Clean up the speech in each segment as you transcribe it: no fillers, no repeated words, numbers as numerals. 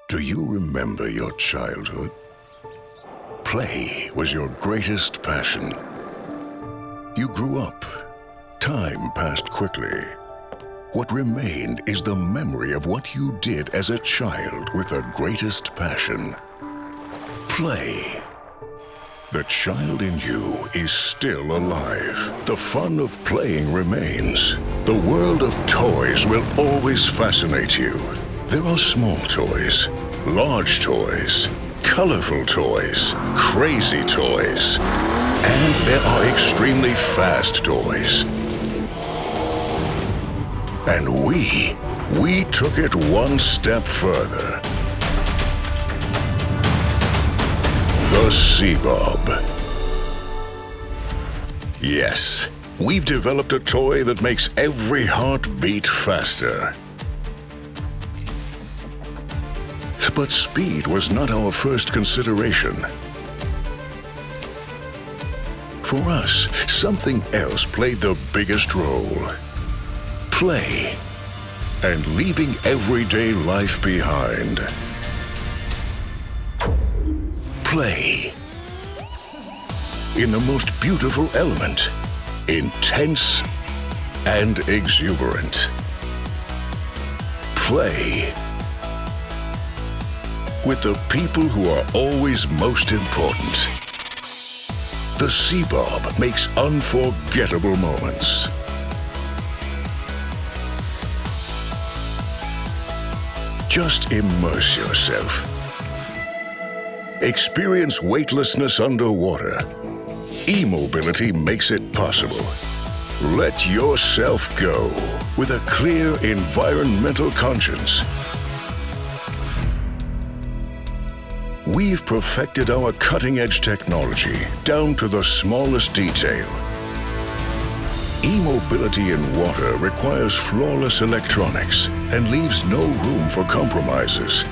Do you remember your childhood? Play was your greatest passion. You grew up. Time passed quickly. What remained is the memory of what you did as a child with the greatest passion. Play. The child in you is still alive. The fun of playing remains. The world of toys will always fascinate you. There are small toys, large toys, colorful toys, crazy toys, and there are extremely fast toys. And we took it one step further. The SEABOB. Yes, we've developed a toy that makes every heart beat faster. But speed was not our first consideration. For us, something else played the biggest role. Play, and leaving everyday life behind. Play. In the most beautiful element, intense and exuberant. Play. With the people who are always most important. The SEABOB makes unforgettable moments. Just immerse yourself. Experience weightlessness underwater. E-mobility makes it possible. Let yourself go with a clear environmental conscience. We've perfected our cutting-edge technology down to the smallest detail. E-mobility in water requires flawless electronics and leaves no room for compromises.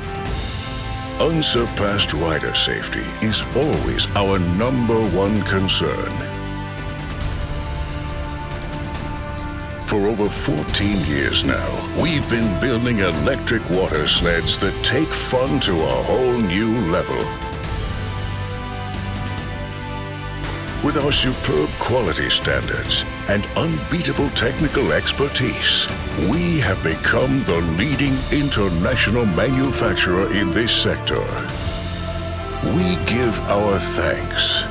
Unsurpassed rider safety is always our #1 concern. For over 14 years now, we've been building electric water sleds that take fun to a whole new level. With our superb quality standards and unbeatable technical expertise, we have become the leading international manufacturer in this sector. We give our thanks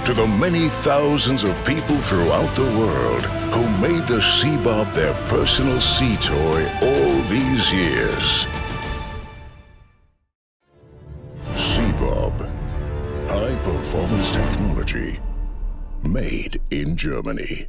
to the many thousands of people throughout the world who made the SEABOB their personal sea toy all these years. SEABOB. High performance technology. Made in Germany.